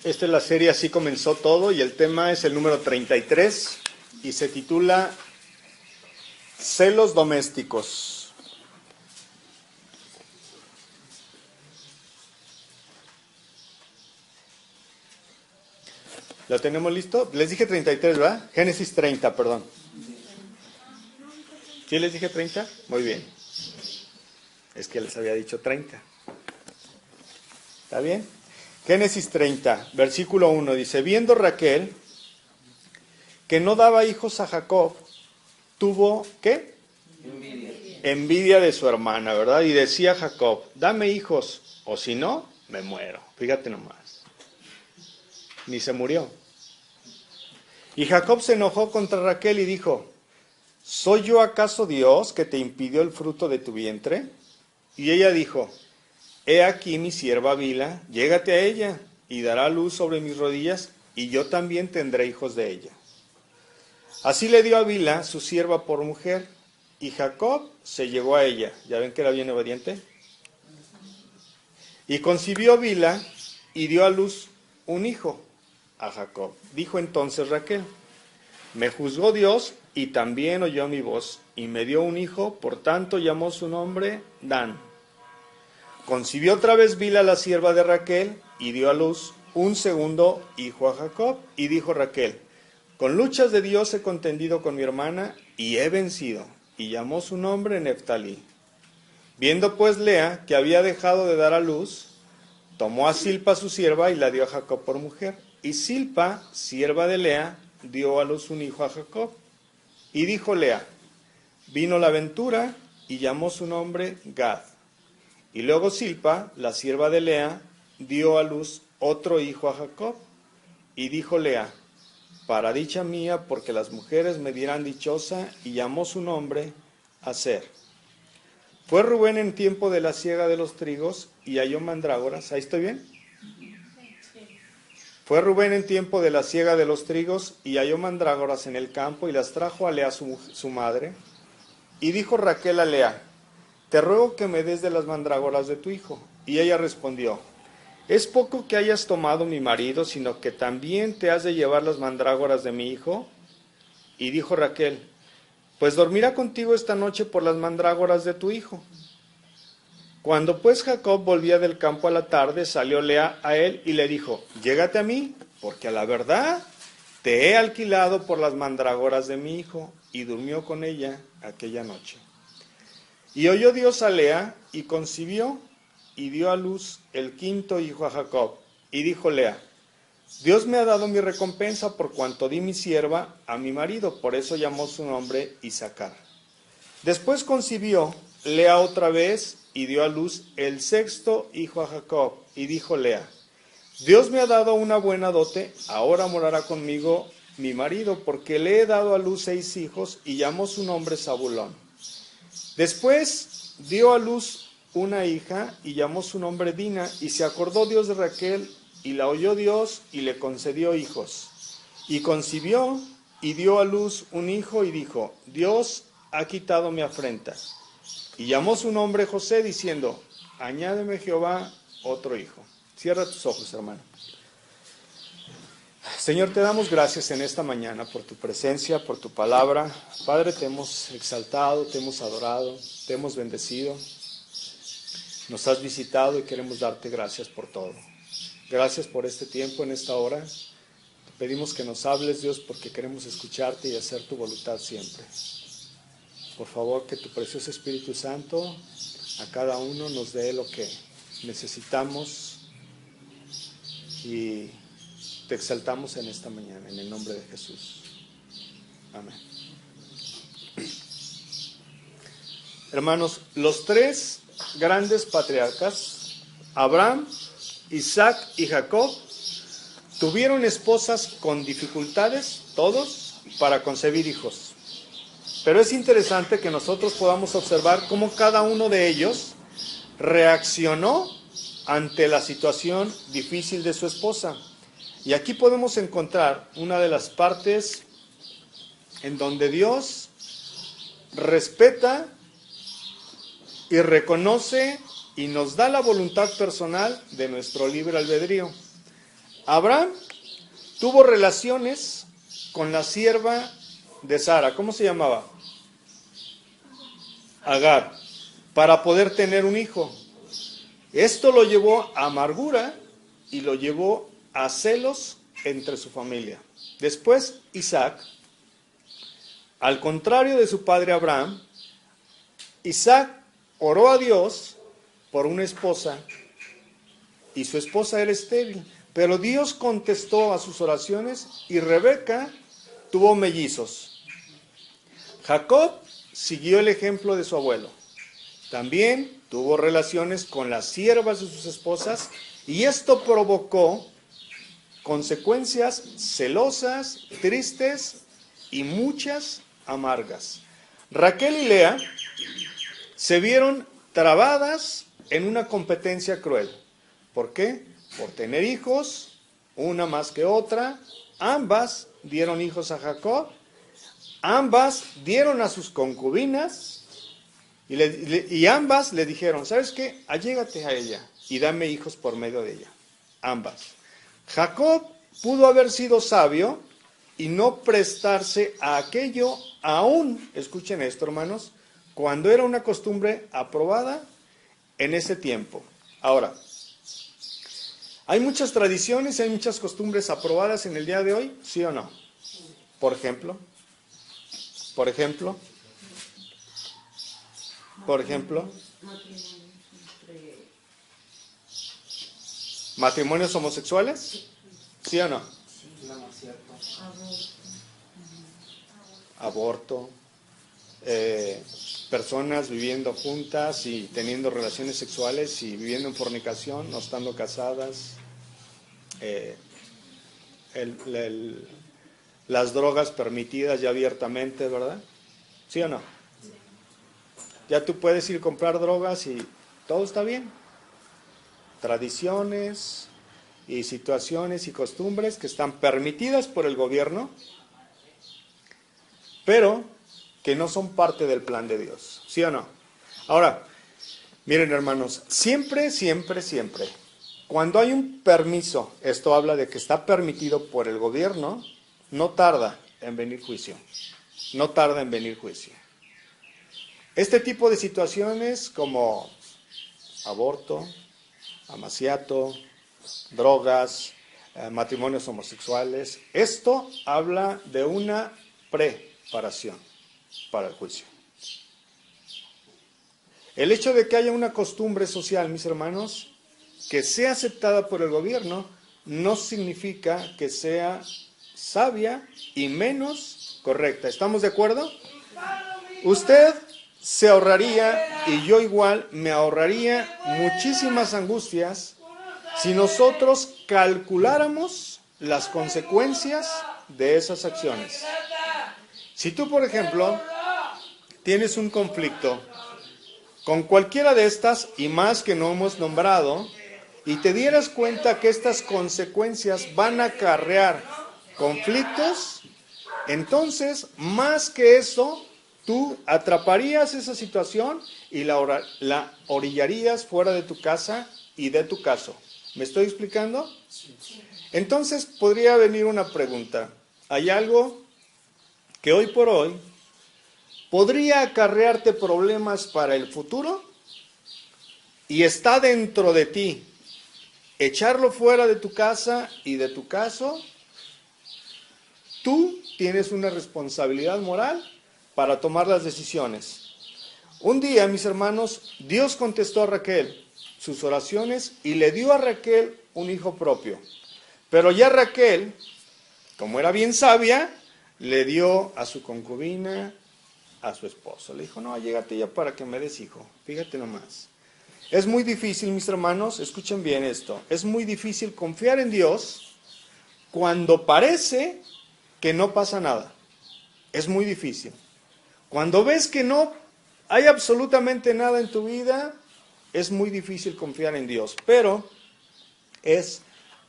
Esta es la serie Así comenzó todo y el tema es el número 33 y se titula Celos domésticos. ¿Lo tenemos listo? Les dije 33, ¿verdad? Génesis 30, perdón. ¿Sí les dije 30? Muy bien. Es que les había dicho 30. ¿Está bien? Génesis 30, versículo 1, dice, viendo Raquel que no daba hijos a Jacob, tuvo, ¿qué? Envidia de su hermana, ¿verdad? Y decía Jacob, dame hijos, o si no, me muero. Fíjate nomás. Ni se murió. Y Jacob se enojó contra Raquel y dijo, ¿soy yo acaso Dios que te impidió el fruto de tu vientre? Y ella dijo, he aquí mi sierva Bila, llégate a ella, y dará luz sobre mis rodillas, y yo también tendré hijos de ella. Así le dio a Bila su sierva por mujer, y Jacob se llegó a ella. ¿Ya ven que era bien obediente? Y concibió Bila, y dio a luz un hijo a Jacob. Dijo entonces Raquel, me juzgó Dios, y también oyó mi voz, y me dio un hijo, por tanto llamó su nombre Dan. Concibió otra vez Bila, la sierva de Raquel, y dio a luz un segundo hijo a Jacob. Y dijo Raquel, con luchas de Dios he contendido con mi hermana, y he vencido. Y llamó su nombre Neftalí. Viendo pues Lea que había dejado de dar a luz, tomó a Silpa su sierva y la dio a Jacob por mujer. Y Silpa, sierva de Lea, dio a luz un hijo a Jacob. Y dijo Lea, vino la ventura, y llamó su nombre Gad. Y luego Silpa, la sierva de Lea, dio a luz otro hijo a Jacob. Y dijo Lea, para dicha mía, porque las mujeres me dirán dichosa, y llamó su nombre Aser. Fue Rubén en tiempo de la siega de los trigos, y halló mandrágoras. ¿Ahí estoy bien? Fue Rubén en tiempo de la siega de los trigos, y halló mandrágoras en el campo, y las trajo a Lea su madre. Y dijo Raquel a Lea, te ruego que me des de las mandrágoras de tu hijo. Y ella respondió, es poco que hayas tomado mi marido, sino que también te has de llevar las mandrágoras de mi hijo. Y dijo Raquel, pues dormirá contigo esta noche por las mandrágoras de tu hijo. Cuando pues Jacob volvía del campo a la tarde, salió Lea a él y le dijo, llégate a mí, porque a la verdad te he alquilado por las mandrágoras de mi hijo. Y durmió con ella aquella noche. Y oyó Dios a Lea, y concibió, y dio a luz el quinto hijo a Jacob. Y dijo Lea, Dios me ha dado mi recompensa por cuanto di mi sierva a mi marido, por eso llamó su nombre Isacar. Después concibió Lea otra vez, y dio a luz el sexto hijo a Jacob. Y dijo Lea, Dios me ha dado una buena dote, ahora morará conmigo mi marido, porque le he dado a luz 6 hijos, y llamó su nombre Zabulón. Después dio a luz una hija y llamó su nombre Dina, y se acordó Dios de Raquel, y la oyó Dios y le concedió hijos. Y concibió y dio a luz un hijo y dijo, Dios ha quitado mi afrenta. Y llamó su nombre José diciendo, añádeme Jehová otro hijo. Cierra tus ojos, hermano. Señor, te damos gracias en esta mañana por tu presencia, por tu palabra. Padre, te hemos exaltado, te hemos adorado, te hemos bendecido. Nos has visitado y queremos darte gracias por todo. Gracias por este tiempo, en esta hora. Te pedimos que nos hables, Dios, porque queremos escucharte y hacer tu voluntad siempre. Por favor, que tu precioso Espíritu Santo a cada uno nos dé lo que necesitamos y te exaltamos en esta mañana, en el nombre de Jesús. Amén. Hermanos, los 3 grandes patriarcas, Abraham, Isaac y Jacob, tuvieron esposas con dificultades, todos, para concebir hijos. Pero es interesante que nosotros podamos observar cómo cada uno de ellos reaccionó ante la situación difícil de su esposa. Y aquí podemos encontrar una de las partes en donde Dios respeta y reconoce y nos da la voluntad personal de nuestro libre albedrío. Abraham tuvo relaciones con la sierva de Sara. ¿Cómo se llamaba? Agar, para poder tener un hijo. Esto lo llevó a amargura y lo llevó a celos entre su familia. Después Isaac, al contrario de su padre Abraham, Isaac oró a Dios por una esposa y su esposa era estéril. Pero Dios contestó a sus oraciones y Rebeca tuvo mellizos. Jacob siguió el ejemplo de su abuelo. También tuvo relaciones con las siervas de sus esposas y esto provocó consecuencias celosas, tristes y muchas amargas. Raquel y Lea se vieron trabadas en una competencia cruel. ¿Por qué? Por tener hijos, una más que otra. Ambas dieron hijos a Jacob, ambas dieron a sus concubinas y ambas le dijeron, ¿sabes qué? Allégate a ella y dame hijos por medio de ella. Ambas. Jacob pudo haber sido sabio y no prestarse a aquello aún, escuchen esto hermanos, cuando era una costumbre aprobada en ese tiempo. Ahora, ¿hay muchas tradiciones, hay muchas costumbres aprobadas en el día de hoy? ¿Sí o no? Por ejemplo, ¿matrimonios homosexuales? ¿Sí o no? Aborto, personas viviendo juntas y teniendo relaciones sexuales y viviendo en fornicación, no estando casadas, las drogas permitidas ya abiertamente, ¿verdad? ¿Sí o no? Ya tú puedes ir a comprar drogas y todo está bien. Tradiciones y situaciones y costumbres que están permitidas por el gobierno, pero que no son parte del plan de Dios. ¿Sí o no? Ahora, miren hermanos, siempre, cuando hay un permiso, esto habla de que está permitido por el gobierno, no tarda en venir juicio. No tarda en venir juicio. Este tipo de situaciones como aborto, amaciato, drogas, matrimonios homosexuales, esto habla de una preparación para el juicio. El hecho de que haya una costumbre social, mis hermanos, que sea aceptada por el gobierno, no significa que sea sabia y menos correcta. ¿Estamos de acuerdo? Usted se ahorraría, y yo igual me ahorraría muchísimas angustias si nosotros calculáramos las consecuencias de esas acciones. Si tú, por ejemplo, tienes un conflicto con cualquiera de estas y más que no hemos nombrado, y te dieras cuenta que estas consecuencias van a acarrear conflictos, entonces, más que eso, tú atraparías esa situación y la orillarías fuera de tu casa y de tu caso. ¿Me estoy explicando? Entonces, podría venir una pregunta. ¿Hay algo que hoy por hoy podría acarrearte problemas para el futuro y está dentro de ti echarlo fuera de tu casa y de tu caso? Tú tienes una responsabilidad moral para tomar las decisiones. Un día, mis hermanos, Dios contestó a Raquel sus oraciones y le dio a Raquel un hijo propio. Pero ya Raquel, como era bien sabia, le dio a su concubina, a su esposo. Le dijo, no, llégate ya para que me des hijo. Fíjate nomás. Es muy difícil, mis hermanos, escuchen bien esto, es muy difícil confiar en Dios cuando parece que no pasa nada. Es muy difícil. Cuando ves que no hay absolutamente nada en tu vida, es muy difícil confiar en Dios. Pero es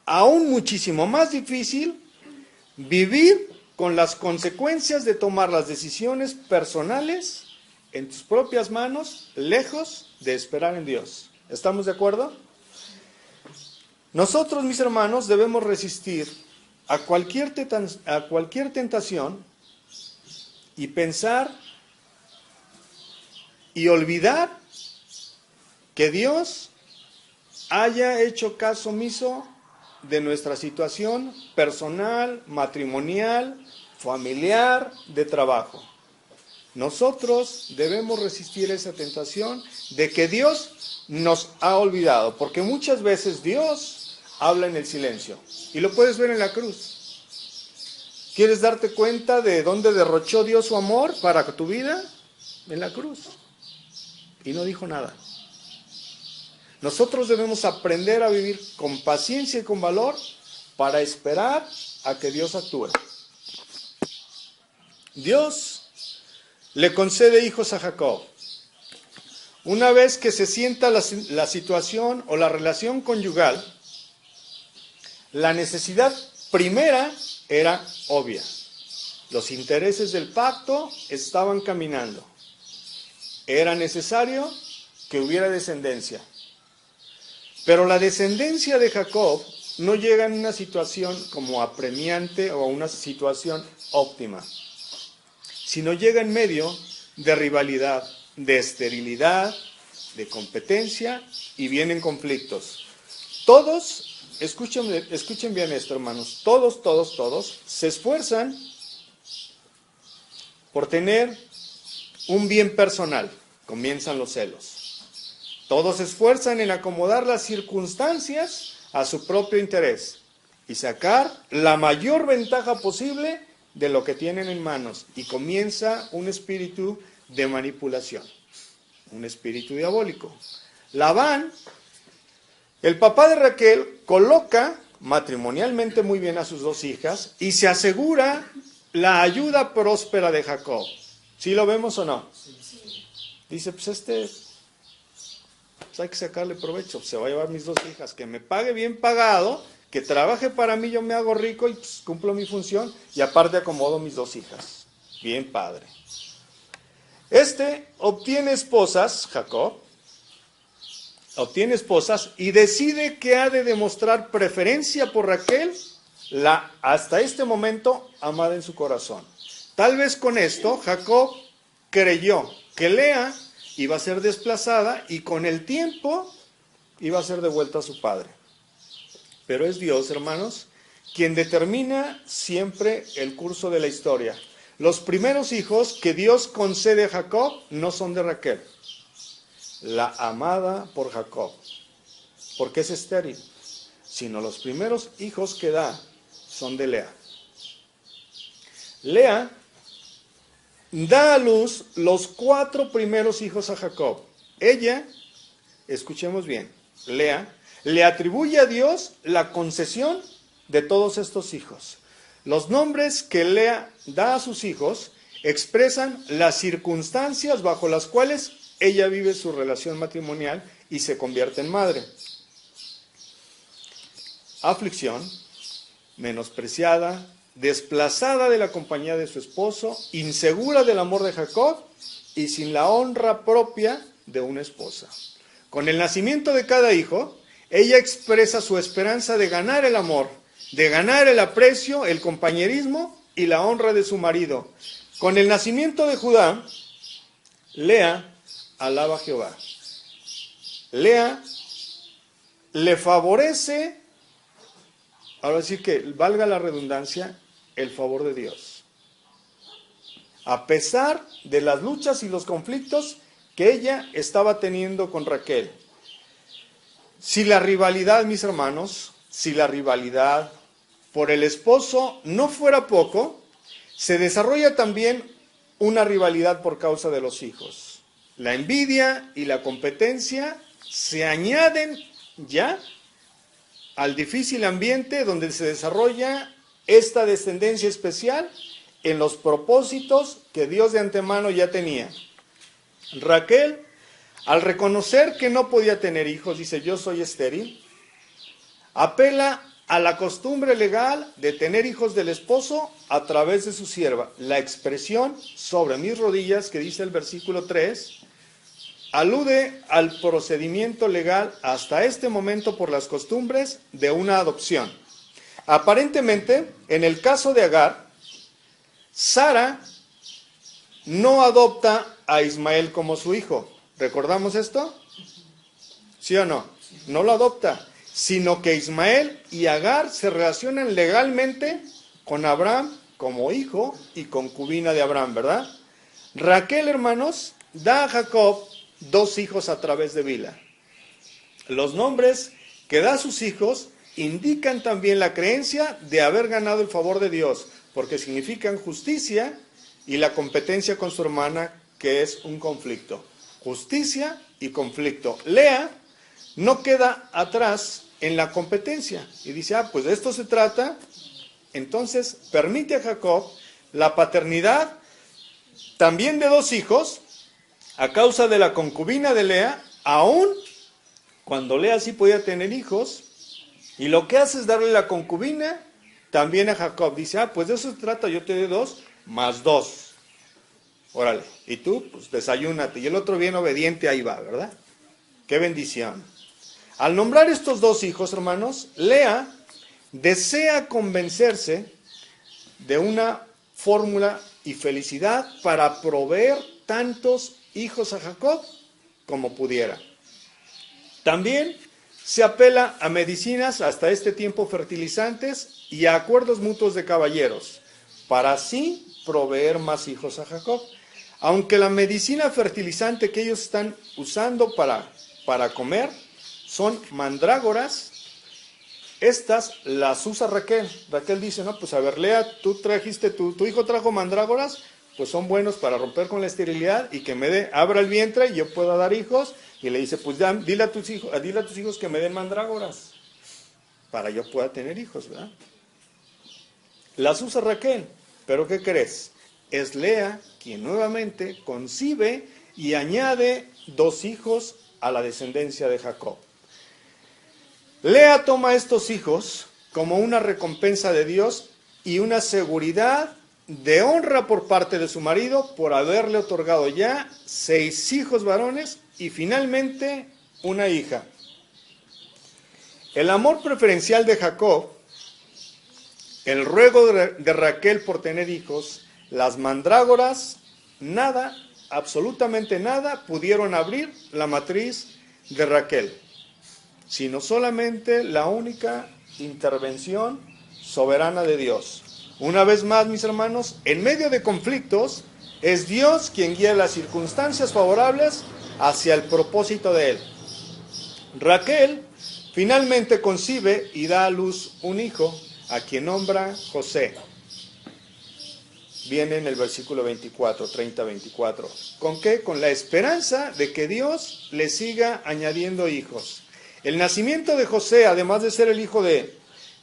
aún muchísimo más difícil vivir con las consecuencias de tomar las decisiones personales en tus propias manos, lejos de esperar en Dios. ¿Estamos de acuerdo? Nosotros, mis hermanos, debemos resistir a cualquier tentación y pensar y olvidar que Dios haya hecho caso omiso de nuestra situación personal, matrimonial, familiar, de trabajo. Nosotros debemos resistir esa tentación de que Dios nos ha olvidado, porque muchas veces Dios habla en el silencio, y lo puedes ver en la cruz. ¿Quieres darte cuenta de dónde derrochó Dios su amor para tu vida? En la cruz. Y no dijo nada. Nosotros debemos aprender a vivir con paciencia y con valor para esperar a que Dios actúe. Dios le concede hijos a Jacob. Una vez que se sienta la situación o la relación conyugal, la necesidad primera era obvia. Los intereses del pacto estaban caminando. Era necesario que hubiera descendencia. Pero la descendencia de Jacob no llega en una situación como apremiante o una situación óptima, sino llega en medio de rivalidad, de esterilidad, de competencia, y vienen conflictos. Todos, escuchen bien esto, hermanos, todos se esfuerzan por tener un bien personal. Comienzan los celos. Todos se esfuerzan en acomodar las circunstancias a su propio interés y sacar la mayor ventaja posible de lo que tienen en manos. Y comienza un espíritu de manipulación, un espíritu diabólico. Labán, el papá de Raquel, coloca matrimonialmente muy bien a sus dos hijas y se asegura la ayuda próspera de Jacob. ¿Sí lo vemos o no? Dice, pues hay que sacarle provecho, se va a llevar mis dos hijas, que me pague bien pagado, que trabaje para mí, yo me hago rico y pues, cumplo mi función, y aparte acomodo mis dos hijas. Bien padre. Obtiene esposas, Jacob, obtiene esposas y decide que ha de demostrar preferencia por Raquel, la hasta este momento amada en su corazón. Tal vez con esto Jacob creyó que Lea iba a ser desplazada y con el tiempo iba a ser devuelta a su padre. Pero es Dios, hermanos, quien determina siempre el curso de la historia. Los primeros hijos que Dios concede a Jacob no son de Raquel, la amada por Jacob, porque es estéril, sino los primeros hijos que da son de Lea. Lea da a luz los 4 primeros hijos a Jacob. Ella, escuchemos bien, Lea, le atribuye a Dios la concesión de todos estos hijos. Los nombres que Lea da a sus hijos expresan las circunstancias bajo las cuales ella vive su relación matrimonial y se convierte en madre. Aflicción, menospreciada, desplazada de la compañía de su esposo, insegura del amor de Jacob y sin la honra propia de una esposa. Con el nacimiento de cada hijo, ella expresa su esperanza de ganar el amor, de ganar el aprecio, el compañerismo y la honra de su marido. Con el nacimiento de Judá, Lea alaba a Jehová. Lea le favorece, ahora sí que valga la redundancia, el favor de Dios. A pesar de las luchas y los conflictos que ella estaba teniendo con Raquel. Si la rivalidad, mis hermanos, si la rivalidad por el esposo no fuera poco, se desarrolla también una rivalidad por causa de los hijos. La envidia y la competencia se añaden ya al difícil ambiente donde se desarrolla esta descendencia especial en los propósitos que Dios de antemano ya tenía. Raquel, al reconocer que no podía tener hijos, dice, yo soy estéril, apela a la costumbre legal de tener hijos del esposo a través de su sierva. La expresión sobre mis rodillas, que dice el versículo 3, alude al procedimiento legal hasta este momento por las costumbres de una adopción. Aparentemente, en el caso de Agar, Sara no adopta a Ismael como su hijo. ¿Recordamos esto? ¿Sí o no? No lo adopta, sino que Ismael y Agar se relacionan legalmente con Abraham como hijo y concubina de Abraham, ¿verdad? Raquel, hermanos, da a Jacob 2 hijos a través de Bilha. Los nombres que da a sus hijos indican también la creencia de haber ganado el favor de Dios, porque significan justicia y la competencia con su hermana, que es un conflicto. Justicia y conflicto. Lea no queda atrás en la competencia y dice, pues de esto se trata. Entonces permite a Jacob la paternidad también de 2 hijos a causa de la concubina de Lea, aún cuando Lea sí podía tener hijos, y lo que hace es darle la concubina también a Jacob. Dice, pues de eso se trata, yo te doy 2 más 2. Órale, y tú, pues desayúnate, y el otro bien obediente ahí va, ¿verdad? Qué bendición. Al nombrar estos 2 hijos, hermanos, Lea desea convencerse de una fórmula y felicidad para proveer tantos hijos a Jacob como pudiera. También se apela a medicinas hasta este tiempo fertilizantes y a acuerdos mutuos de caballeros, para así proveer más hijos a Jacob. Aunque la medicina fertilizante que ellos están usando para comer son mandrágoras, estas las usa Raquel. Raquel dice, pues a ver, Lea, tú trajiste, tu hijo trajo mandrágoras, pues son buenos para romper con la esterilidad y que abra el vientre y yo pueda dar hijos. Y le dice, pues dile a tus hijos que me den mandrágoras, para yo pueda tener hijos, ¿verdad? Las usa Raquel, pero ¿qué crees? Es Lea quien nuevamente concibe y añade 2 hijos a la descendencia de Jacob. Lea toma estos hijos como una recompensa de Dios y una seguridad de honra por parte de su marido por haberle otorgado ya 6 hijos varones y finalmente una hija. El amor preferencial de Jacob, el ruego de Raquel por tener hijos, las mandrágoras, nada, absolutamente nada, pudieron abrir la matriz de Raquel, sino solamente la única intervención soberana de Dios. Una vez más, mis hermanos, en medio de conflictos, es Dios quien guía las circunstancias favorables hacia el propósito de Él. Raquel finalmente concibe y da a luz un hijo, a quien nombra José. Viene en el versículo 24, 30-24. ¿Con qué? Con la esperanza de que Dios le siga añadiendo hijos. El nacimiento de José, además de ser el hijo de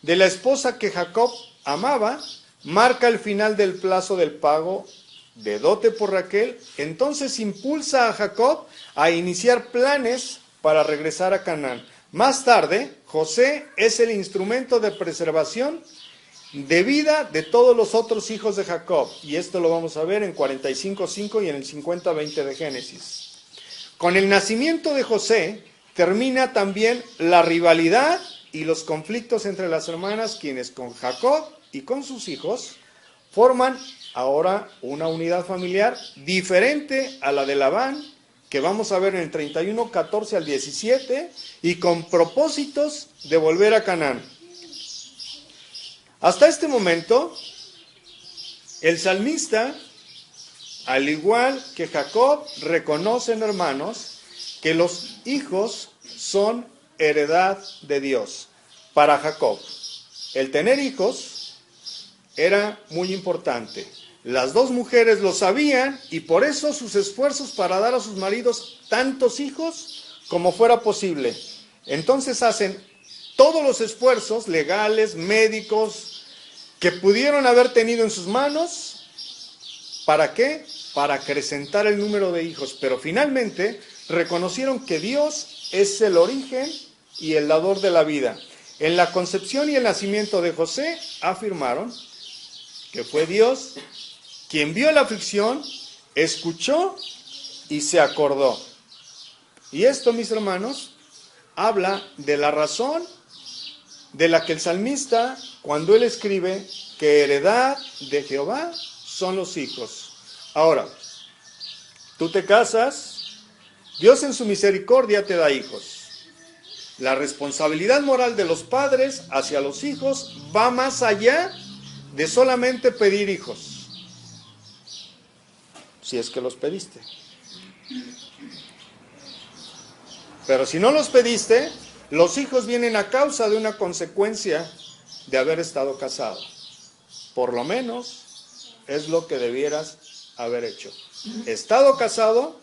la esposa que Jacob amaba, marca el final del plazo del pago de dote por Raquel. Entonces impulsa a Jacob a iniciar planes para regresar a Canaán. Más tarde, José es el instrumento de preservación de vida de todos los otros hijos de Jacob. Y esto lo vamos a ver en 45:5 y en el 50:20 de Génesis. Con el nacimiento de José termina también la rivalidad y los conflictos entre las hermanas, quienes con Jacob y con sus hijos forman ahora una unidad familiar diferente a la de Labán, que vamos a ver en el 31:14 al 17, y con propósitos de volver a Canaán. Hasta este momento, el salmista, al igual que Jacob, reconocen, hermanos, que los hijos son heredad de Dios. Para Jacob, el tener hijos era muy importante. Las 2 mujeres lo sabían y por eso sus esfuerzos para dar a sus maridos tantos hijos como fuera posible. Entonces hacen todos los esfuerzos legales, médicos, que pudieron haber tenido en sus manos. ¿Para qué? Para acrecentar el número de hijos. Pero finalmente reconocieron que Dios es el origen y el dador de la vida. En la concepción y el nacimiento de José afirmaron que fue Dios quien vio la aflicción, escuchó y se acordó. Y esto, mis hermanos, habla de la razón de la que el salmista, cuando él escribe que heredad de Jehová son los hijos. Ahora, tú te casas, Dios en su misericordia te da hijos. La responsabilidad moral de los padres hacia los hijos va más allá de solamente pedir hijos, si es que los pediste. Pero si no los pediste, los hijos vienen a causa de una consecuencia de haber estado casado. Por lo menos es lo que debieras haber hecho. Estado casado,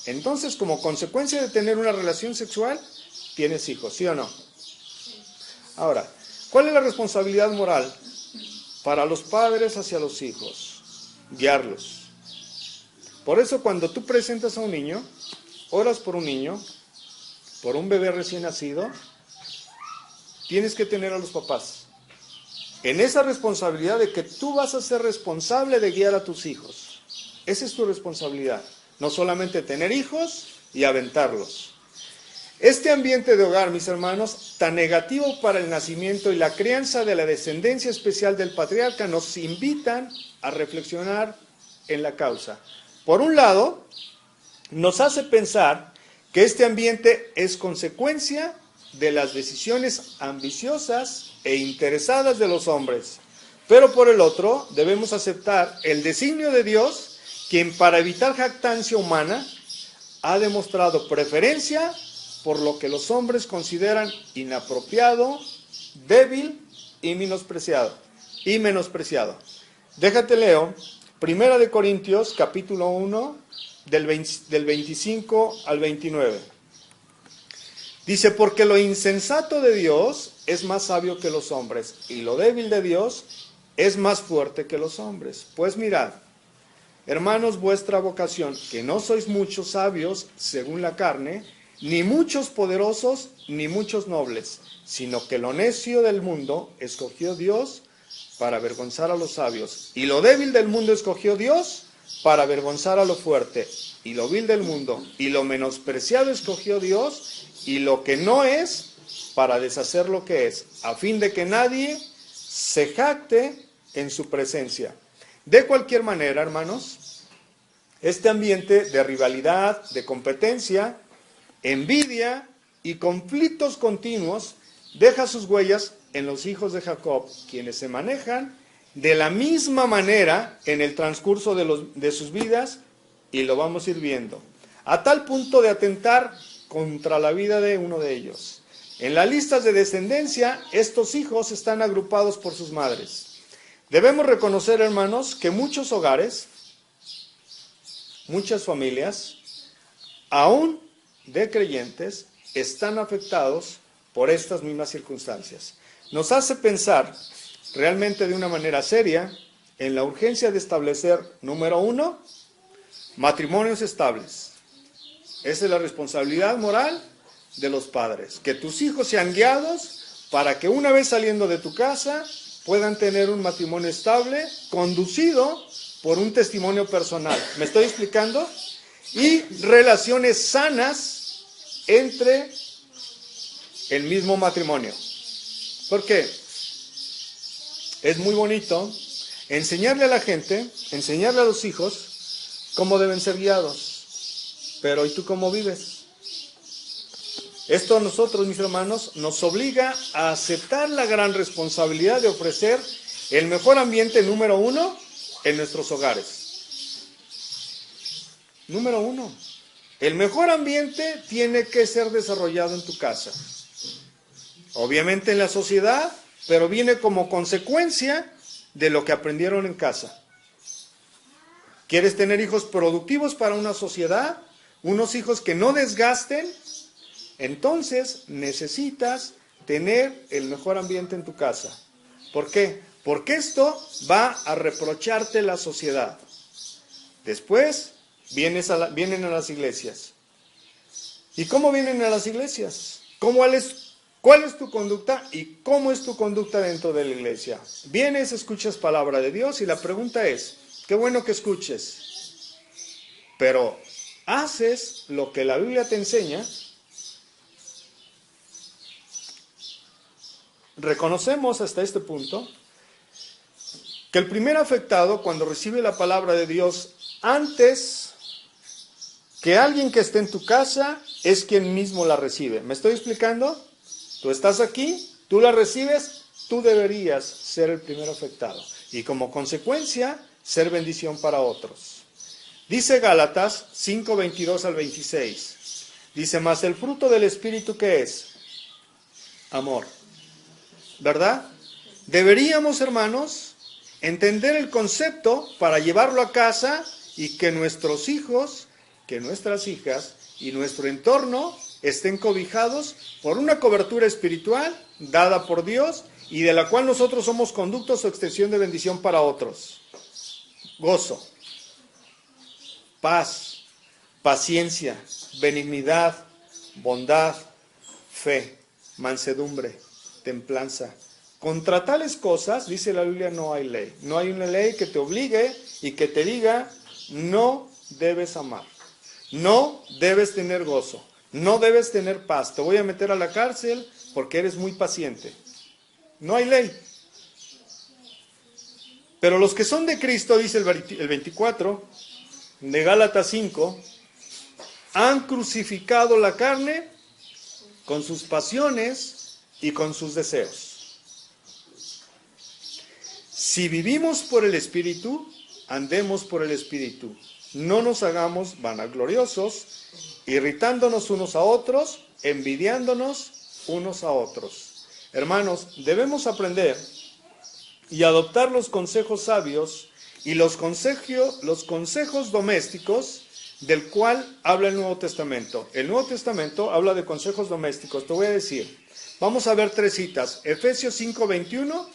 entonces como consecuencia de tener una relación sexual, tienes hijos, ¿sí o no? Ahora, ¿cuál es la responsabilidad moral para los padres hacia los hijos? Guiarlos. Por eso cuando tú presentas a un niño, oras por un niño, por un bebé recién nacido, tienes que tener a los papás en esa responsabilidad de que tú vas a ser responsable de guiar a tus hijos. Esa es tu responsabilidad, no solamente tener hijos y aventarlos. Este ambiente de hogar, mis hermanos, tan negativo para el nacimiento y la crianza de la descendencia especial del patriarca, nos invitan a reflexionar en la causa. Por un lado, nos hace pensar que este ambiente es consecuencia de las decisiones ambiciosas e interesadas de los hombres. Pero por el otro, debemos aceptar el designio de Dios, quien para evitar jactancia humana ha demostrado preferencia por lo que los hombres consideran inapropiado, débil y menospreciado. Déjate leo, 1 de Corintios, capítulo 1, del 25 al 29. Dice, porque lo insensato de Dios es más sabio que los hombres, y lo débil de Dios es más fuerte que los hombres. Pues mirad, hermanos, vuestra vocación, que no sois muchos sabios según la carne, ni muchos poderosos, ni muchos nobles, sino que lo necio del mundo escogió Dios para avergonzar a los sabios, y lo débil del mundo escogió Dios para avergonzar a lo fuerte, y lo vil del mundo, y lo menospreciado escogió Dios, y lo que no es, para deshacer lo que es, a fin de que nadie se jacte en su presencia. De cualquier manera, hermanos, este ambiente de rivalidad, de competencia, envidia y conflictos continuos deja sus huellas en los hijos de Jacob, quienes se manejan de la misma manera en el transcurso de sus vidas, y lo vamos a ir viendo, a tal punto de atentar contra la vida de uno de ellos. En las listas de descendencia, estos hijos están agrupados por sus madres. Debemos reconocer, hermanos, que muchos hogares, muchas familias, aún de creyentes, están afectados por estas mismas circunstancias. Nos hace pensar realmente de una manera seria en la urgencia de establecer, número 1, matrimonios estables. Esa es la responsabilidad moral de los padres. Que tus hijos sean guiados para que una vez saliendo de tu casa puedan tener un matrimonio estable, conducido por un testimonio personal. ¿Me estoy explicando? Y relaciones sanas entre el mismo matrimonio. ¿Por qué? Es muy bonito enseñarle a la gente, enseñarle a los hijos cómo deben ser guiados. Pero ¿y tú cómo vives? Esto a nosotros, mis hermanos, nos obliga a aceptar la gran responsabilidad de ofrecer el mejor ambiente, número 1, en nuestros hogares. Número 1. El mejor ambiente tiene que ser desarrollado en tu casa. Obviamente en la sociedad, pero viene como consecuencia de lo que aprendieron en casa. ¿Quieres tener hijos productivos para una sociedad? Unos hijos que no desgasten. Entonces necesitas tener el mejor ambiente en tu casa. ¿Por qué? Porque esto va a reprocharte la sociedad. Después vienen a las iglesias. ¿Y cómo vienen a las iglesias? ¿Cuál es tu conducta y cómo es tu conducta dentro de la iglesia? Vienes, escuchas palabra de Dios y la pregunta es, qué bueno que escuches, pero haces lo que la Biblia te enseña, reconocemos hasta este punto que el primer afectado cuando recibe la palabra de Dios antes que alguien que esté en tu casa es quien mismo la recibe. ¿Me estoy explicando? Tú estás aquí, tú la recibes, tú deberías ser el primer afectado y como consecuencia ser bendición para otros. Dice Gálatas 5:22 al 26. Dice, mas el fruto del Espíritu, ¿qué es? Amor. ¿Verdad? Deberíamos, hermanos, entender el concepto para llevarlo a casa y que nuestros hijos, que nuestras hijas y nuestro entorno estén cobijados por una cobertura espiritual dada por Dios y de la cual nosotros somos conductos o extensión de bendición para otros. Gozo, paz, paciencia, benignidad, bondad, fe, mansedumbre, templanza. Contra tales cosas, dice la Biblia, no hay ley. No hay una ley que te obligue y que te diga, no debes amar, no debes tener gozo, no debes tener paz. Te voy a meter a la cárcel porque eres muy paciente. No hay ley. Pero los que son de Cristo, dice el 24 de Gálatas 5, han crucificado la carne con sus pasiones y con sus deseos. Si vivimos por el Espíritu, andemos por el Espíritu. No nos hagamos vanagloriosos, irritándonos unos a otros, envidiándonos unos a otros. Hermanos, debemos aprender y adoptar los consejos sabios y los consejos domésticos del cual habla el Nuevo Testamento. El Nuevo Testamento habla de consejos domésticos. Te voy a decir, vamos a ver 3 citas. Efesios 5:21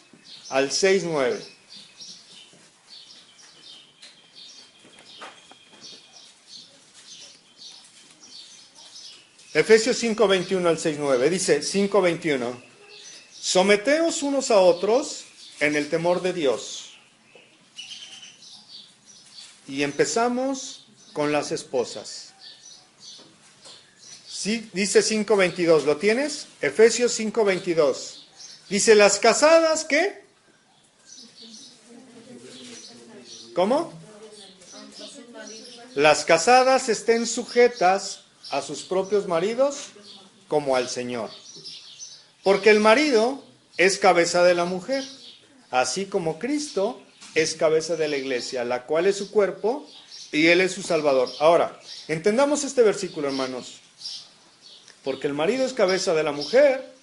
al 6:9. Efesios 5:21 al 6:9. Dice 5:21. Someteos unos a otros en el temor de Dios. Y empezamos con las esposas. Sí, dice 5:22. ¿Lo tienes? Efesios 5:22. Dice, las casadas, ¿qué? ¿Cómo? Las casadas estén sujetas a sus propios maridos como al Señor. Porque el marido es cabeza de la mujer, así como Cristo es cabeza de la iglesia, la cual es su cuerpo y Él es su Salvador. Ahora, entendamos este versículo, hermanos. Porque el marido es cabeza de la mujer,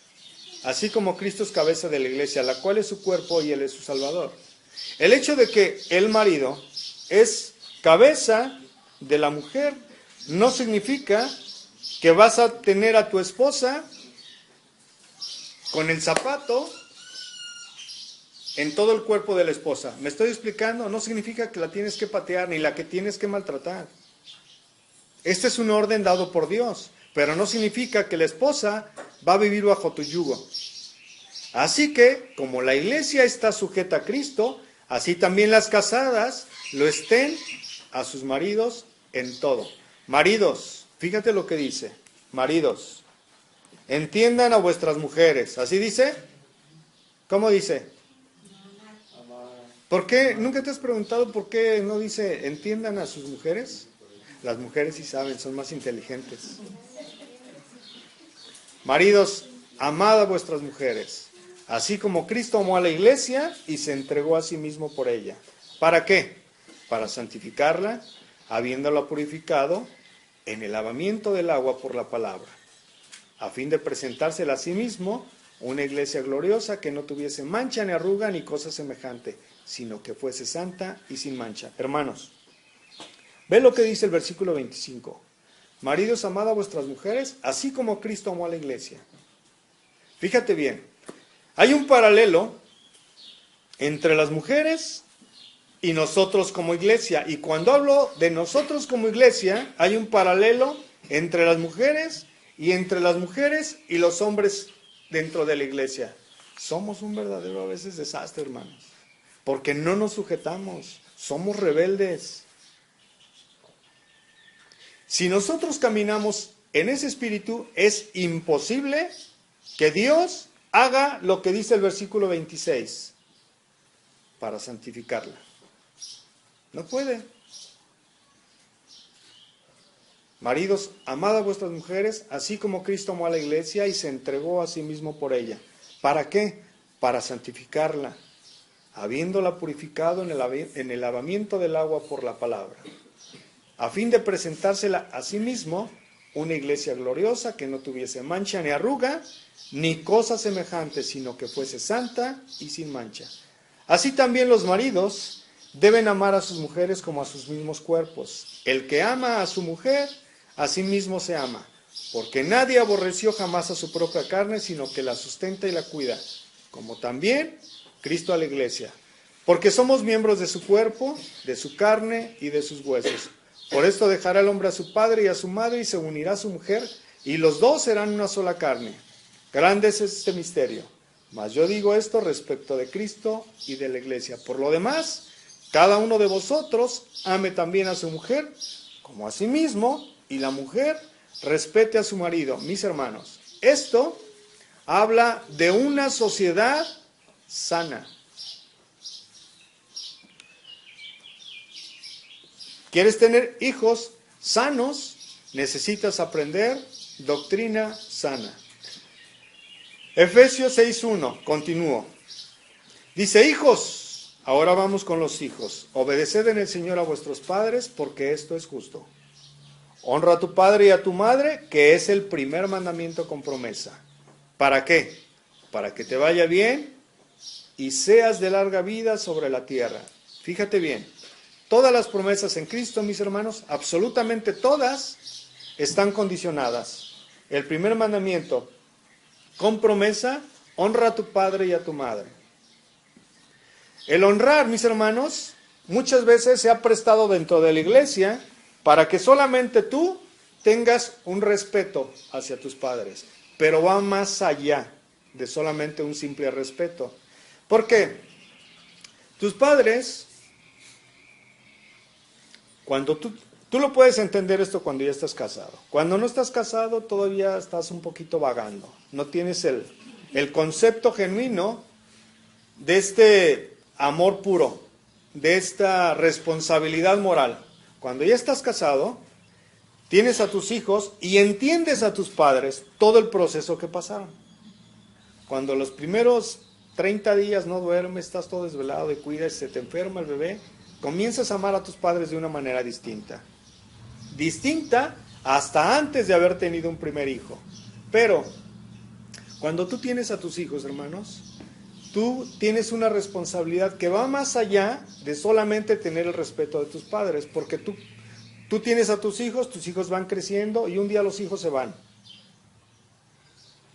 así como Cristo es cabeza de la iglesia, la cual es su cuerpo y Él es su Salvador. El hecho de que el marido es cabeza de la mujer no significa que vas a tener a tu esposa con el zapato en todo el cuerpo de la esposa. ¿Me estoy explicando? No significa que la tienes que patear ni la que tienes que maltratar. Este es un orden dado por Dios, pero no significa que la esposa va a vivir bajo tu yugo. Así que, como la iglesia está sujeta a Cristo, así también las casadas lo estén a sus maridos en todo. Maridos, fíjate lo que dice. Maridos, entiendan a vuestras mujeres. ¿Así dice? ¿Cómo dice? ¿Por qué? ¿Nunca te has preguntado por qué no dice entiendan a sus mujeres? Las mujeres sí saben, son más inteligentes. Maridos, amad a vuestras mujeres, así como Cristo amó a la iglesia y se entregó a sí mismo por ella. ¿Para qué? Para santificarla, habiéndola purificado en el lavamiento del agua por la palabra, a fin de presentársela a sí mismo una iglesia gloriosa que no tuviese mancha ni arruga ni cosa semejante, sino que fuese santa y sin mancha. Hermanos, ve lo que dice el versículo 25. Maridos, amad a vuestras mujeres, así como Cristo amó a la iglesia. Fíjate bien, hay un paralelo entre las mujeres y nosotros como iglesia. Y cuando hablo de nosotros como iglesia, hay un paralelo entre las mujeres y los hombres dentro de la iglesia. Somos un verdadero a veces desastre, hermanos, porque no nos sujetamos, somos rebeldes. Si nosotros caminamos en ese espíritu, es imposible que Dios haga lo que dice el versículo 26 para santificarla. No puede. Maridos, amad a vuestras mujeres, así como Cristo amó a la iglesia y se entregó a sí mismo por ella. ¿Para qué? Para santificarla, habiéndola purificado en el lavamiento del agua por la palabra, a fin de presentársela a sí mismo una iglesia gloriosa, que no tuviese mancha ni arruga, ni cosa semejante, sino que fuese santa y sin mancha. Así también los maridos deben amar a sus mujeres como a sus mismos cuerpos. El que ama a su mujer, a sí mismo se ama, porque nadie aborreció jamás a su propia carne, sino que la sustenta y la cuida, como también Cristo a la iglesia, porque somos miembros de su cuerpo, de su carne y de sus huesos. Por esto dejará el hombre a su padre y a su madre, y se unirá a su mujer, y los dos serán una sola carne. Grande es este misterio, mas yo digo esto respecto de Cristo y de la iglesia. Por lo demás, cada uno de vosotros ame también a su mujer como a sí mismo, y la mujer respete a su marido. Mis hermanos, esto habla de una sociedad sana. ¿Quieres tener hijos sanos? Necesitas aprender doctrina sana. Efesios 6:1, continúo. Dice: hijos, ahora vamos con los hijos. Obedeced en el Señor a vuestros padres, porque esto es justo. Honra a tu padre y a tu madre, que es el primer mandamiento con promesa. ¿Para qué? Para que te vaya bien y seas de larga vida sobre la tierra. Fíjate bien, todas las promesas en Cristo, mis hermanos, absolutamente todas, están condicionadas. El primer mandamiento, con promesa: honra a tu padre y a tu madre. El honrar, mis hermanos, muchas veces se ha prestado dentro de la iglesia para que solamente tú tengas un respeto hacia tus padres, pero va más allá de solamente un simple respeto. ¿Por qué? Tus padres, cuando tú lo puedes entender esto cuando ya estás casado. Cuando no estás casado todavía estás un poquito vagando, no tienes el concepto genuino de este amor puro, de esta responsabilidad moral. Cuando ya estás casado, tienes a tus hijos y entiendes a tus padres todo el proceso que pasaron. Cuando los primeros 30 días no duermes, estás todo desvelado y cuidas, se te enferma el bebé, comienzas a amar a tus padres de una manera distinta. Distinta hasta antes de haber tenido un primer hijo. Pero cuando tú tienes a tus hijos, hermanos, tú tienes una responsabilidad que va más allá de solamente tener el respeto de tus padres, porque tú tienes a tus hijos van creciendo y un día los hijos se van.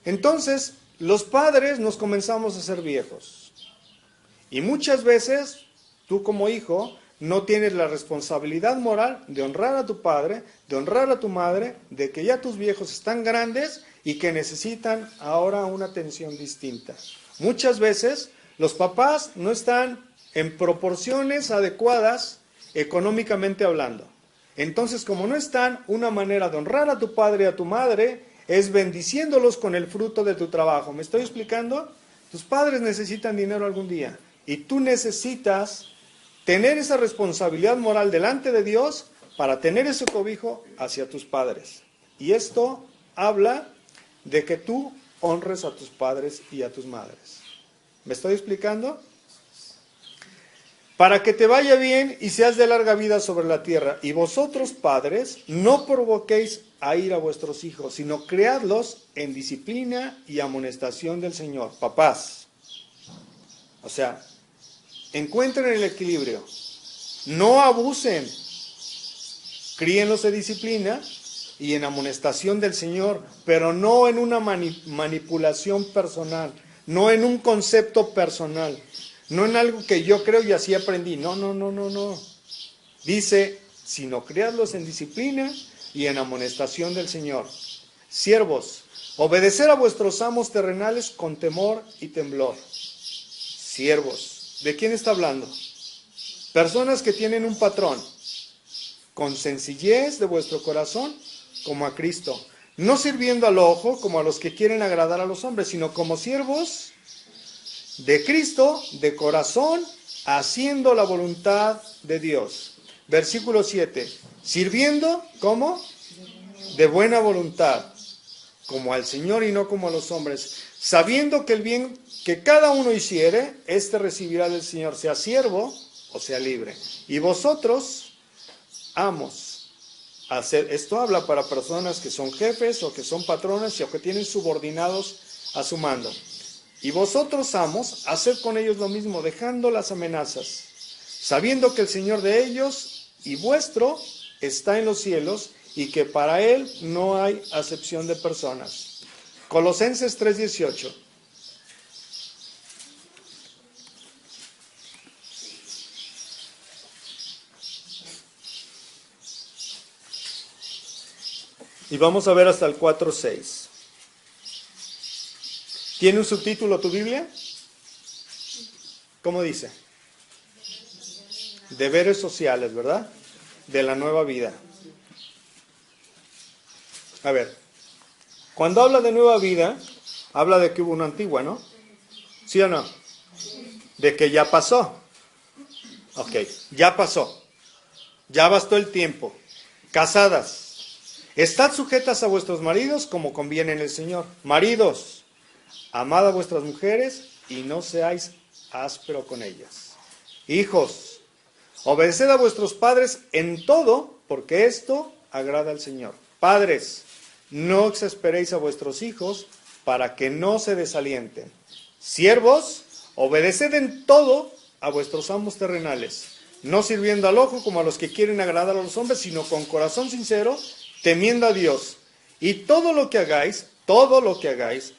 Entonces, los padres nos comenzamos a ser viejos. Y muchas veces, tú como hijo, no tienes la responsabilidad moral de honrar a tu padre, de honrar a tu madre, de que ya tus viejos están grandes y que necesitan ahora una atención distinta. Muchas veces los papás no están en proporciones adecuadas económicamente hablando. Entonces, como no están, una manera de honrar a tu padre y a tu madre es bendiciéndolos con el fruto de tu trabajo. ¿Me estoy explicando? Tus padres necesitan dinero algún día y tú necesitas tener esa responsabilidad moral delante de Dios para tener ese cobijo hacia tus padres. Y esto habla de que tú honres a tus padres y a tus madres. ¿Me estoy explicando? Para que te vaya bien y seas de larga vida sobre la tierra. Y vosotros, padres, no provoquéis a ir a vuestros hijos, sino criadlos en disciplina y amonestación del Señor. Papás, o sea, encuentren el equilibrio. No abusen. Críenlos en disciplina y en amonestación del Señor, pero no en una manipulación personal, no en un concepto personal, no en algo que yo creo y así aprendí. No. Dice, sino criadlos en disciplina y en amonestación del Señor. Siervos, obedecer a vuestros amos terrenales con temor y temblor. Siervos, ¿de quién está hablando? Personas que tienen un patrón. con sencillez de vuestro corazón, como a Cristo, no sirviendo al ojo como a los que quieren agradar a los hombres, sino como siervos de Cristo, de corazón, haciendo la voluntad de Dios. Versículo 7. Sirviendo, ¿cómo? De buena voluntad, como al Señor y no como a los hombres, sabiendo que el bien que cada uno hiciere, éste recibirá del Señor, sea siervo o sea libre. Y vosotros, amos, esto habla para personas que son jefes o que son patrones o que tienen subordinados a su mando. Y vosotros, amos, haced con ellos lo mismo, dejando las amenazas, sabiendo que el Señor de ellos y vuestro está en los cielos y que para Él no hay acepción de personas. Colosenses 3:18. Y vamos a ver hasta el 4:6. ¿Tiene un subtítulo tu Biblia? ¿Cómo dice? Deberes sociales, ¿verdad? De la nueva vida. A ver, cuando habla de nueva vida, habla de que hubo una antigua, ¿no? ¿Sí o no? De que ya pasó. Ok, ya pasó. Ya bastó el tiempo. Casadas, estad sujetas a vuestros maridos como conviene en el Señor. Maridos, amad a vuestras mujeres y no seáis áspero con ellas. Hijos, obedeced a vuestros padres en todo, porque esto agrada al Señor. Padres, no exasperéis a vuestros hijos para que no se desalienten. Siervos, obedeced en todo a vuestros amos terrenales, no sirviendo al ojo como a los que quieren agradar a los hombres, sino con corazón sincero, temiendo a Dios. Y todo lo que hagáis,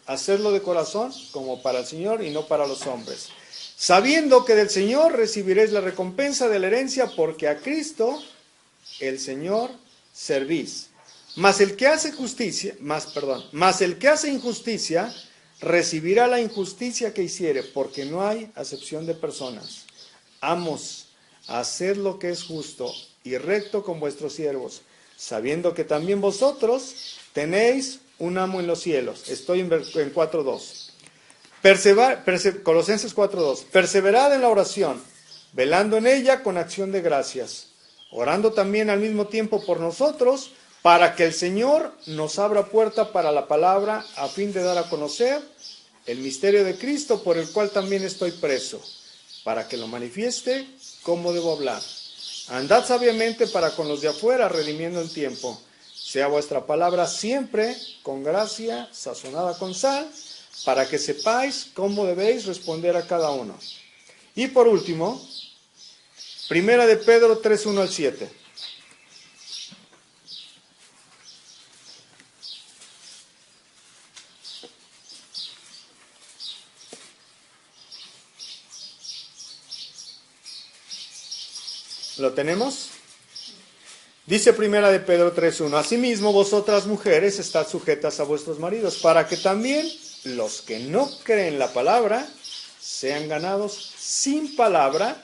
hacedlo de corazón como para el Señor y no para los hombres, sabiendo que del Señor recibiréis la recompensa de la herencia, porque a Cristo, el Señor, servís. Mas el que hace injusticia, recibirá la injusticia que hiciere, porque no hay acepción de personas. Amos, haced lo que es justo y recto con vuestros siervos, sabiendo que también vosotros tenéis un amo en los cielos. Estoy en 4:2. Colosenses 4:2. Perseverad en la oración, velando en ella con acción de gracias, orando también al mismo tiempo por nosotros, para que el Señor nos abra puerta para la palabra, a fin de dar a conocer el misterio de Cristo, por el cual también estoy preso, para que lo manifieste cómo debo hablar. Andad sabiamente para con los de afuera, redimiendo el tiempo. Sea vuestra palabra siempre con gracia, sazonada con sal, para que sepáis cómo debéis responder a cada uno. Y por último, 1 de Pedro 3:1-7. ¿Lo tenemos? Dice 1 de Pedro 3:1, asimismo vosotras mujeres estad sujetas a vuestros maridos, para que también los que no creen la palabra sean ganados sin palabra,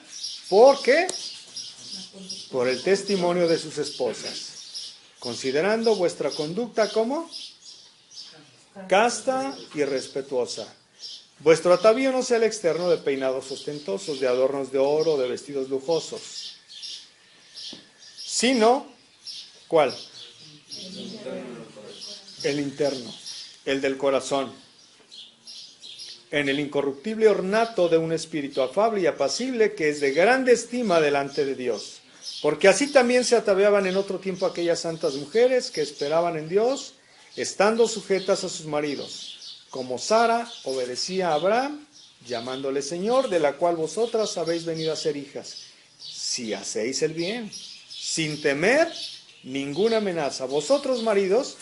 porque por el testimonio de sus esposas, considerando vuestra conducta como casta y respetuosa. Vuestro atavío no sea el externo de peinados ostentosos, de adornos de oro, de vestidos lujosos, sino, ¿cuál? El interno, el del corazón, en el incorruptible ornato de un espíritu afable y apacible, que es de grande estima delante de Dios. Porque así también se ataviaban en otro tiempo aquellas santas mujeres que esperaban en Dios, estando sujetas a sus maridos, como Sara obedecía a Abraham, llamándole Señor, de la cual vosotras habéis venido a ser hijas, si hacéis el bien, sin temer ninguna amenaza. Vosotros, maridos,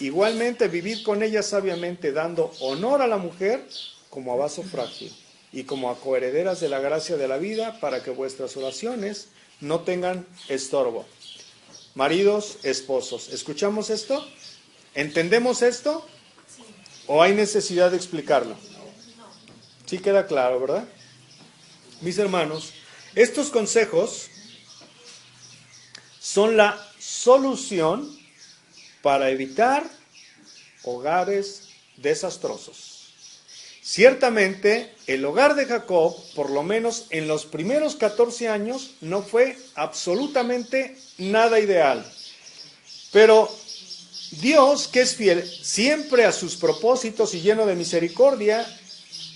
igualmente vivid con ella sabiamente, dando honor a la mujer como a vaso frágil y como a coherederas de la gracia de la vida, para que vuestras oraciones no tengan estorbo. Maridos, esposos, ¿escuchamos esto? ¿Entendemos esto? ¿O hay necesidad de explicarlo? Sí queda claro, ¿verdad? Mis hermanos, estos consejos son la solución para evitar hogares desastrosos. Ciertamente, el hogar de Jacob, por lo menos en los primeros 14 años, no fue absolutamente nada ideal. Pero Dios, que es fiel siempre a sus propósitos y lleno de misericordia,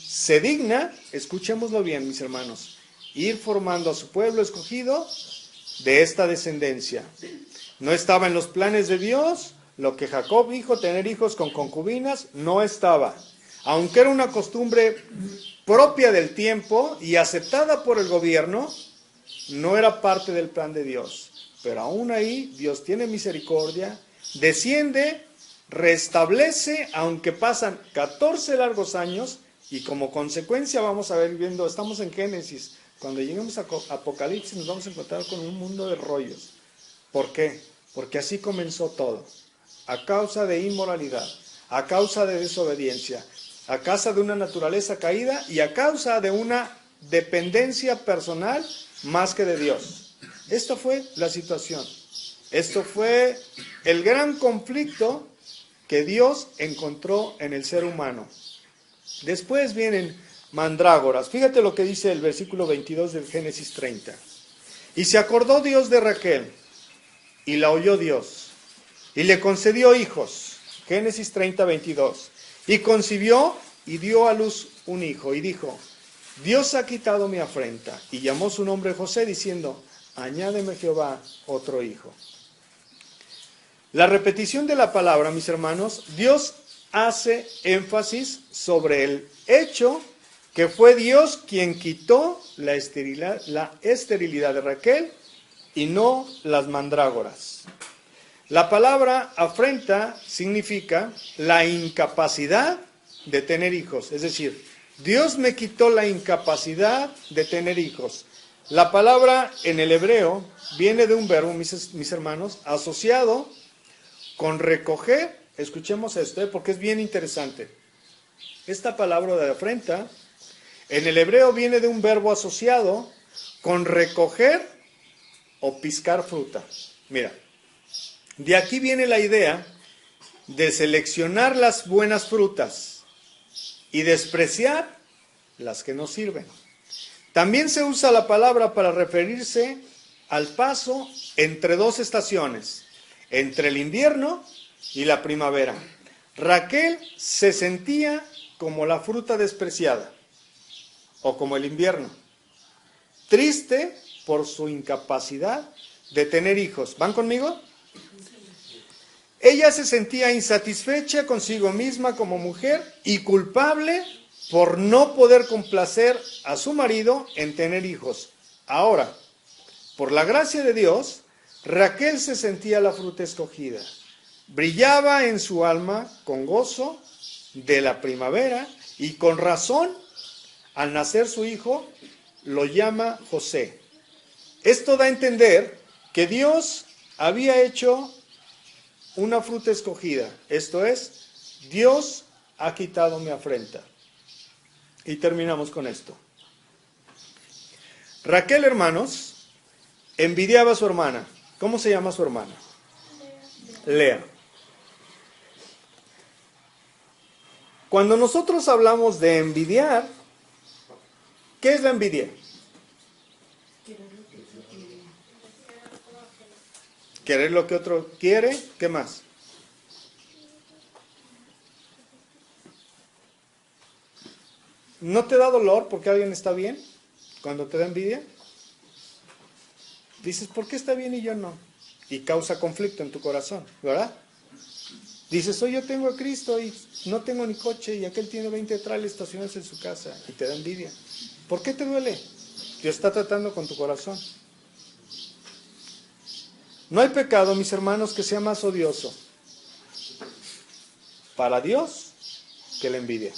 se digna, escuchémoslo bien, mis hermanos, ir formando a su pueblo escogido de esta descendencia. No estaba en los planes de Dios lo que Jacob dijo, tener hijos con concubinas, no estaba. Aunque era una costumbre propia del tiempo y aceptada por el gobierno, no era parte del plan de Dios. Pero aún ahí Dios tiene misericordia, desciende, restablece, aunque pasan 14 largos años, y como consecuencia vamos a ver viendo, estamos en Génesis, cuando lleguemos a Apocalipsis nos vamos a encontrar con un mundo de rollos. ¿Por qué? Porque así comenzó todo, a causa de inmoralidad, a causa de desobediencia, a causa de una naturaleza caída y a causa de una dependencia personal más que de Dios. Esta fue la situación. Esto fue el gran conflicto que Dios encontró en el ser humano. Después vienen mandrágoras. Fíjate lo que dice el versículo 22 del Génesis 30. Y se acordó Dios de Raquel, y la oyó Dios, y le concedió hijos. Génesis 30, 22. Y concibió y dio a luz un hijo, y dijo, Dios ha quitado mi afrenta. Y llamó su nombre José, diciendo, añádeme Jehová otro hijo. La repetición de la palabra, mis hermanos, Dios hace énfasis sobre el hecho que fue Dios quien quitó la esterilidad de Raquel y no las mandrágoras. La palabra afrenta significa la incapacidad de tener hijos, es decir, Dios me quitó la incapacidad de tener hijos. La palabra en el hebreo viene de un verbo, mis hermanos, asociado con recoger. Escuchemos esto, porque es bien interesante. Esta palabra de afrenta en el hebreo viene de un verbo asociado con recoger o piscar fruta. Mira, de aquí viene la idea de seleccionar las buenas frutas y despreciar las que no sirven. También se usa la palabra para referirse al paso entre dos estaciones, entre el invierno y la primavera. Raquel se sentía como la fruta despreciada o como el invierno, triste por su incapacidad de tener hijos. ¿Van conmigo? Ella se sentía insatisfecha consigo misma como mujer y culpable por no poder complacer a su marido en tener hijos. Ahora, por la gracia de Dios, Raquel se sentía la fruta escogida. Brillaba en su alma con gozo de la primavera y con razón, al nacer su hijo, lo llama José. Esto da a entender que Dios había hecho una fruta escogida. Esto es, Dios ha quitado mi afrenta. Y terminamos con esto. Raquel, hermanos, envidiaba a su hermana. ¿Cómo se llama su hermana? Lea. Cuando nosotros hablamos de envidiar, ¿qué es la envidia? Querer lo que otro quiere, ¿qué más? ¿No te da dolor porque alguien está bien cuando te da envidia? Dices, ¿por qué está bien y yo no? Y causa conflicto en tu corazón, ¿verdad? Dices, yo tengo a Cristo y no tengo ni coche y aquel tiene 20 trailers estacionados en su casa y te da envidia. ¿Por qué te duele? Dios está tratando con tu corazón. No hay pecado, mis hermanos, que sea más odioso para Dios que la envidia.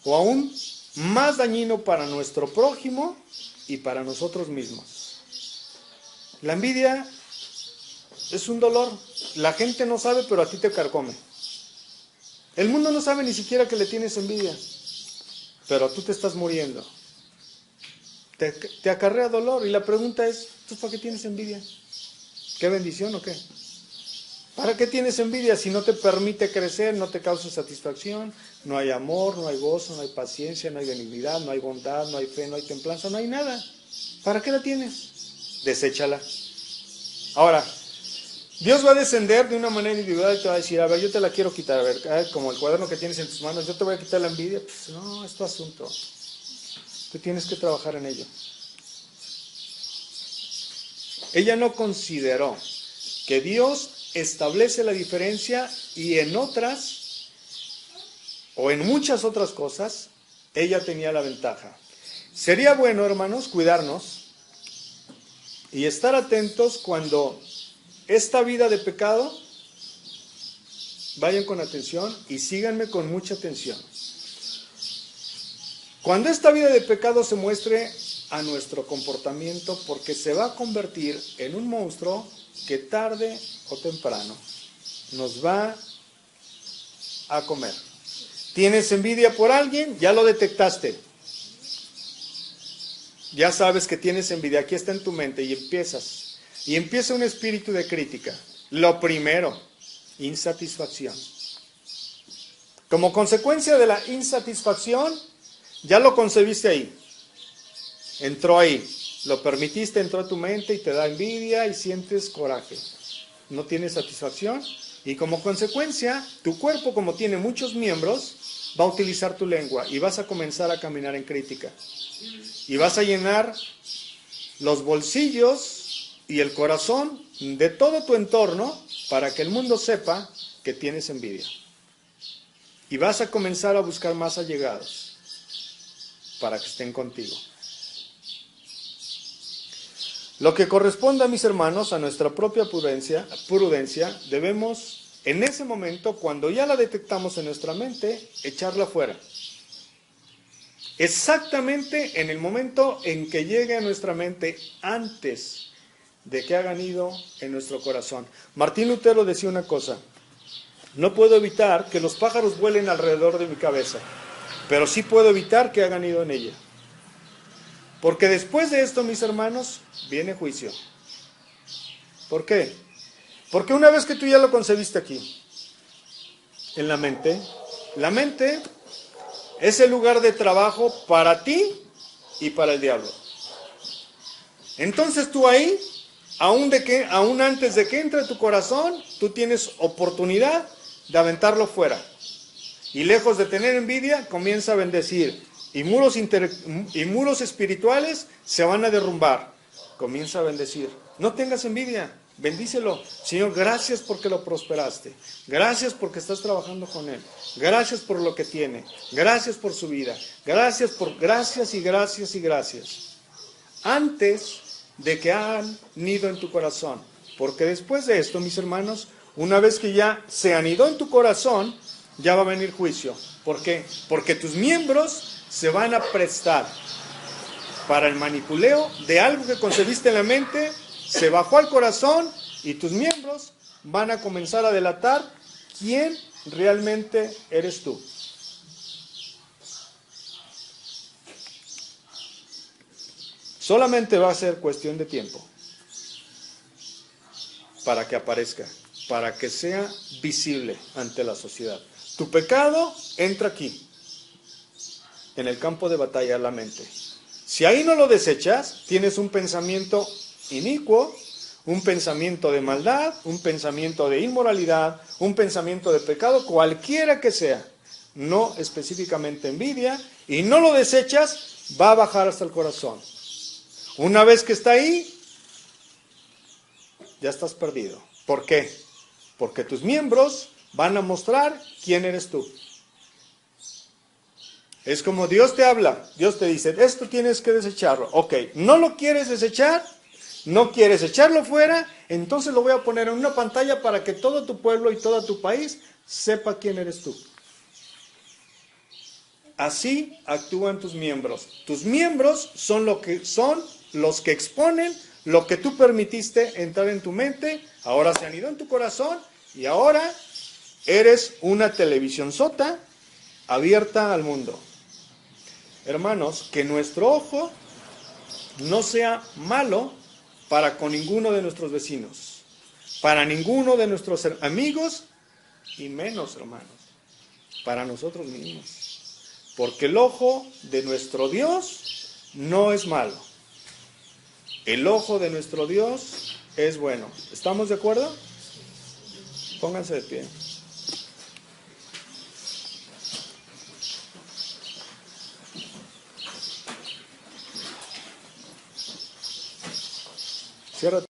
O aún más dañino para nuestro prójimo y para nosotros mismos. La envidia es un dolor. La gente no sabe, pero a ti te carcome. El mundo no sabe ni siquiera que le tienes envidia, pero tú te estás muriendo. te acarrea dolor. Y la pregunta es, ¿tú para qué tienes envidia? ¿Qué bendición o qué? ¿Para qué tienes envidia si no te permite crecer, no te causa satisfacción? No hay amor, no hay gozo, no hay paciencia, no hay benignidad, no hay bondad, no hay fe, no hay templanza, no hay nada. ¿Para qué la tienes? Deséchala. Ahora, Dios va a descender de una manera individual y te va a decir, a ver, yo te la quiero quitar, a ver, como el cuaderno que tienes en tus manos, yo te voy a quitar la envidia. Pues no, es tu asunto. Tú tienes que trabajar en ello. Ella no consideró que Dios establece la diferencia y en otras, o en muchas otras cosas, ella tenía la ventaja. Sería bueno, hermanos, cuidarnos y estar atentos cuando esta vida de pecado, vayan con atención y síganme con mucha atención. Cuando esta vida de pecado se muestre a nuestro comportamiento, porque se va a convertir en un monstruo que tarde o temprano nos va a comer. ¿Tienes envidia por alguien? Ya lo detectaste. Ya sabes que tienes envidia, aquí está en tu mente y empieza un espíritu de crítica. Lo primero, insatisfacción. Como consecuencia de la insatisfacción, ya lo concebiste ahí. Entró ahí, lo permitiste, entró a tu mente y te da envidia y sientes coraje. No tienes satisfacción y como consecuencia, tu cuerpo, como tiene muchos miembros, va a utilizar tu lengua y vas a comenzar a caminar en crítica. Y vas a llenar los bolsillos y el corazón de todo tu entorno para que el mundo sepa que tienes envidia. Y vas a comenzar a buscar más allegados para que estén contigo. Lo que corresponde, a mis hermanos, a nuestra propia prudencia, debemos, en ese momento, cuando ya la detectamos en nuestra mente, echarla fuera. Exactamente en el momento en que llegue a nuestra mente, antes de que hagan nido en nuestro corazón. Martín Lutero decía una cosa: no puedo evitar que los pájaros vuelen alrededor de mi cabeza, pero sí puedo evitar que hagan nido en ella. Porque después de esto, mis hermanos, viene juicio. ¿Por qué? Porque una vez que tú ya lo concebiste aquí, en la mente es el lugar de trabajo para ti y para el diablo. Entonces tú ahí, aún antes de que entre a tu corazón, tú tienes oportunidad de aventarlo fuera. Y lejos de tener envidia, comienza a bendecir. Y muros espirituales se van a derrumbar. Comienza a bendecir. No tengas envidia, bendícelo. Señor, gracias porque lo prosperaste. Gracias porque estás trabajando con él. Gracias por lo que tiene. Gracias por su vida. Gracias y gracias y gracias. Antes de que hagan nido en tu corazón. Porque después de esto, mis hermanos, una vez que ya se anidó en tu corazón, ya va a venir juicio. ¿Por qué? Porque tus miembros se van a prestar para el manipuleo de algo que concebiste en la mente, se bajó al corazón y tus miembros van a comenzar a delatar quién realmente eres tú. Solamente va a ser cuestión de tiempo para que aparezca, para que sea visible ante la sociedad. Tu pecado entra aquí, en el campo de batalla de la mente. Si ahí no lo desechas, tienes un pensamiento inicuo, un pensamiento de maldad, un pensamiento de inmoralidad, un pensamiento de pecado, cualquiera que sea, no específicamente envidia, y no lo desechas, va a bajar hasta el corazón. Una vez que está ahí, ya estás perdido. ¿Por qué? Porque tus miembros van a mostrar quién eres tú. Es como Dios te habla, Dios te dice, esto tienes que desecharlo. Ok, ¿no lo quieres desechar? ¿No quieres echarlo fuera? Entonces lo voy a poner en una pantalla para que todo tu pueblo y todo tu país sepa quién eres tú. Así actúan tus miembros. Tus miembros son los que exponen lo que tú permitiste entrar en tu mente, ahora se han ido en tu corazón y ahora eres una televisión sota abierta al mundo. Hermanos, que nuestro ojo no sea malo para con ninguno de nuestros vecinos, para ninguno de nuestros amigos y menos, hermanos, para nosotros mismos. Porque el ojo de nuestro Dios no es malo. El ojo de nuestro Dios es bueno. ¿Estamos de acuerdo? Pónganse de pie. Cierra